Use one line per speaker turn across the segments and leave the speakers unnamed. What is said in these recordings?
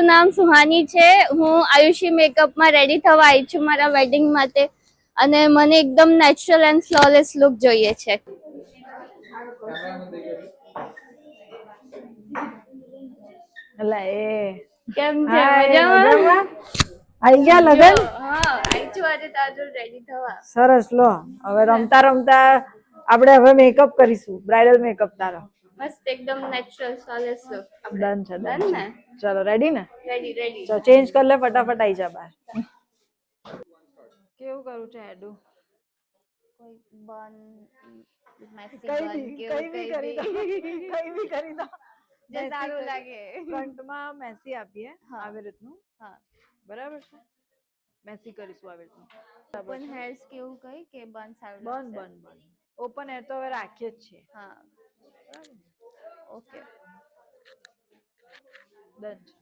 મારું નામ સુહાની છે. હું આયુષી મેકઅપમાં રેડી થવા આવી છું મારા વેડિંગ માટે અને મને એકદમ નેચરલ એન્ડ ફ્લોલેસ લુક જોઈએ છે. કેમ છે? મજામાં?
આઈ ગયા લગન?
હા, આવી છું આજે તાજો રેડી થવા.
સરસ, લો હવે રમતા રમતા આપણે હવે મેકઅપ કરીશું, બ્રાઇડલ મેકઅપ તારો.
મસ્ત એકદમ નેચરલ ફ્લોલેસ લુક.
ડન છે,
ડન ને?
ચલો રેડી ને?
રેડી.
ચલો ચેન્જ કર લે, ફટાફટ આવી જા બહાર. કેવું કરું છે એડુ?
કોઈ બન મેસી
કઈ
બન
બી
કેવું
કઈ બી કરી દો
જે સારું લાગે.
ફ્રન્ટમાં મેસી આપીએ આવી રીતનું.
હા,
બરાબર છે, મેસી કરીશું આવી રીતનું.
ઓપન હેર્સ કેવું કઈ કે બન સારું
બન
લાગશે?
ઓપન હેર તો હવે રાખીએ જ છીએ.
હા, ઓકે.
ડન છે.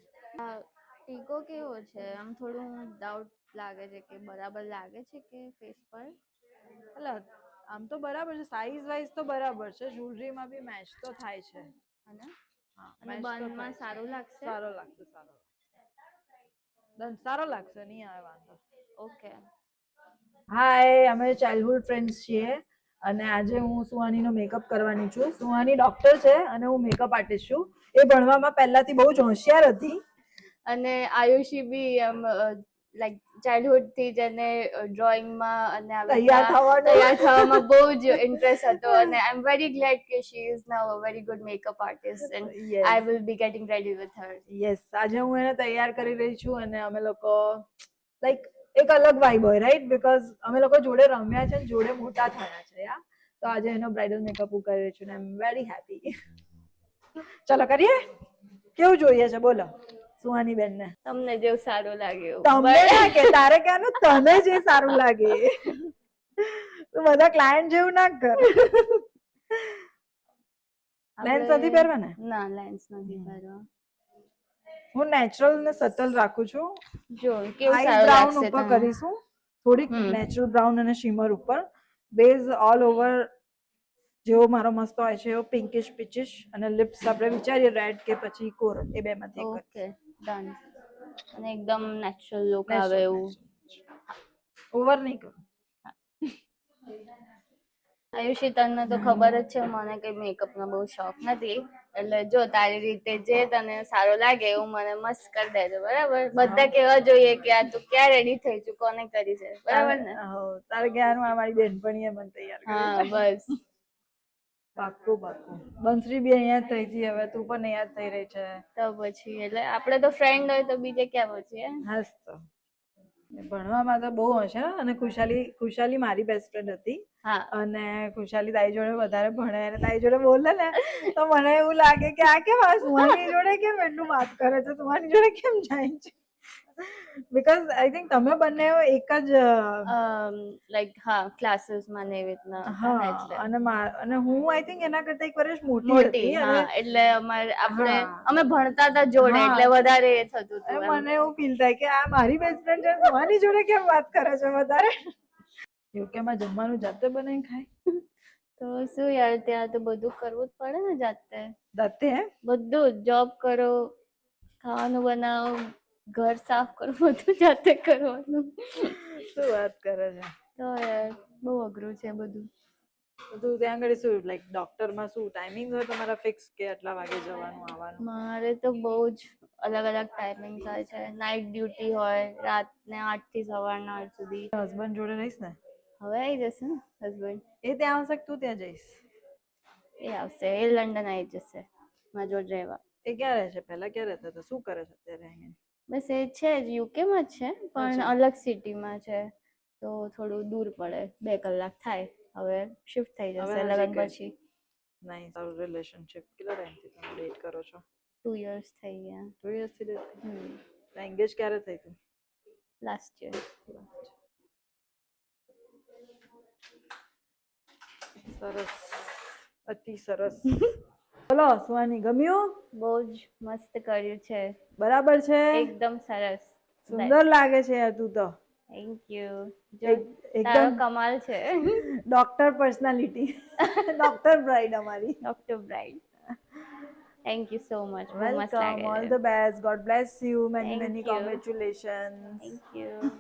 ટીકો કેવો છે? આમ થોડું ડાઉટ લાગે છે કે બરાબર લાગે છે કે ફેસ પર?
એટલે આમ તો બરાબર છે, સાઈઝ વાઈઝ તો બરાબર છે, જ્વેલરીમાં બી મેચ તો થાય છે.
અને
મેચ તો
બનમાં સારું લાગશે?
સારો લાગશે. ડન, સારો લાગશે, નહીં આવે વાંધો.
ઓકે.
હાય, અમે ચાઇલ્ડહુડ ફ્રેન્ડ્સ છીએ અને આજે હું સુહાનીનો મેકઅપ કરવાની છું. સુહાની ડોક્ટર છે અને હું મેકઅપ આર્ટિસ્ટ છું. એ ભણવામાં પહેલાથી બહુ જ હોશિયાર હતી.
અને આયુષી બી લાઈક ચાઇલ્ડહુડ થી જ એને ડ્રોઈંગમાં અને
તૈયાર
થવામાં બહુ જ ઇન્ટરેસ્ટ હતો અને આઈ એમ વેરી ગ્લેડ કે she is now a very good makeup artist and I will be getting ready with her.
Yes, આજે હું એને તૈયાર કરી રહી છું અને અમે લોકો લાઈક એક અલગ વાઇબ હોય, રાઈટ? બીકોઝ અમે લોકો જોડે રમ્યા છે, જોડે મોટા થયા છે. યા તો આજે એનો બ્રાઇડલ મેકઅપ હું કરી રહી છું ને આઈ એમ વેરી હેપી. ચલો કરીએ. કેવું જોઈએ છે બોલો સુહાની બેન ને?
તમને જેવું સારું લાગે એવું.
તમને ના કે તારે ક્યાંનું તને જે સારું લાગે. તું બધા ક્લાયન્ટ જેવું ના કર. લેન્સ નથી પહેરવા ને?
ના, લેન્સ નથી પહેરવા.
હું નેચરલ ને સટલ રાખું છું.
જો કેવું
આઈસ
સારું
બ્રાઉન
લાગશે
ઉપર
તને?
કરીશું, થોડીક નેચરલ બ્રાઉન અને શિમર ઉપર. બેઝ ઓલ ઓવર જેવો મારો મસ્ત હોય છે એવો પિંકિશ પીચિશ, અને લિપ્સ આપણે વિચારીએ રેડ કે પછી કોરલ, એ બે માંથી એક.
Okay, done. અને એકદમ નેચરલ લુક આવે
નેચરલ
એવું.
ઓવર નહીં કરું.
આયુષી, તને તો ખબર જ છે મને કઈ મેકઅપ નો બહુ શોખ નથી, એટલે જો તારી રીતે જે તને સારું લાગે એવું મને મસ્ત કરી દેજો, બરાબર? બધા કેવા જોઈએ કે આ તું ક્યાં રેડી થઈ છું, કોને કરી છે, બરાબર ને?
તારે જ્ઞાનમાં મારી બેનપણીએ મને તૈયાર કરી.
હા, બસ.
પાક્કું. બંસરી બી અહીંયા જ થઈ હતી, હવે તું પણ અહીંયા જ થઈ રહી છે.
તો પછી એટલે આપણે તો ફ્રેન્ડ હોય તો બીજે ક્યાં પહોંચીએ.
હાસ તો ભણવામાં તો બહુ હશે અને ખુશાલી મારી બેસ્ટ ફ્રેન્ડ હતી.
હા.
અને ખુશાલી તારી જોડે વધારે ભણે અને તારી જોડે બોલે ને તો મને એવું લાગે કે આ કેમ સુહાની જોડે કેમ એટલું વાત કરે છે, સુહાની જોડે કેમ જાય છે? બીકોઝ આઈ થિંક તમે બંને એક જ
લાઈક હા, ક્લાસીસ માં ને એવી રીતના હતા ને એટલે.
અને હું આઈ થિંક એના કરતા એક વર્ષ મોટી
મોટી,
હતી.
હા, એટલે અમે ભણતા હતા જોડે એટલે વધારે એ થતું હતું.
મને એવું ફીલ થાય કે આ મારી બેસ્ટ ફ્રેન્ડ છે, સુહાની જોડે કેમ વાત કરે છે વધારે. યુકેમાં જમવાનું જાતે બનાવીને ખાય
તો શું યાર, ત્યાં તો બધું કરવું જ પડે ને જાતે.
હે
બધું જ, જોબ કરો, ખાવાનું બનાવો, ઘર સાફ કરો, બધું જાતે કરવાનું.
શું વાત કરે છે?
તો યાર બહુ અઘરું છે બધું.
તું ત્યાં આગળ શું લાઈક ડોક્ટરમાં શું ટાઈમિંગ હોય તમારા ફિક્સ કે આટલા વાગે જવાનું આવવાનું?
મારે તો બહુ જ અલગ અલગ ટાઈમિંગ હોય છે. નાઈટ ડ્યુટી હોય, રાતને 8 થી સવારના 8 સુધી.
હસબન્ડ જોડે રહીશ ને?
હવે આવી જશે ને હસબન્ડ.
એ ત્યાં આવશે કે તું ત્યાં જઈશ?
એ આવશે, એ લંડન આવી જશે મારા જોડે રહેવા.
એ ક્યાં રહે છે? પહેલા ક્યાં રહેતા હતા? શું કરે છે અત્યારે?
બસ એ છે જ યુકેમાં જ છે, પણ અલગ સિટીમાં છે, તો થોડું દૂર પડે, 2 કલાક થાય. હવે શિફ્ટ થઈ જશે લગન પછી.
નહીં, સારું રિલેશનશિપ કેટલા ટાઈમથી તમે ડેટ કરો છો?
2 years થઈ ગયા.
2 years થી એંગેજ ક્યારે થઈ તું?
Last year.
સરસ, અતિ સરસ. બોલો સુહાની, ગમ્યું?
બહુ જ મસ્ત કર્યું છે.
બરાબર છે?
એકદમ સરસ.
સુંદર લાગે છે યાર તું તો.
Thank you. જો તારો
એકદમ
કમાલ છે.
Doctor personality. ડોક્ટર બ્રાઇડ અમારી.
Doctor bride. Thank you so much, બહુ મસ્ત
વેલકમ,
લાગે
ઓલ
છે.
The best, God bless you, many
thank
many
you,
congratulations.
Thank you.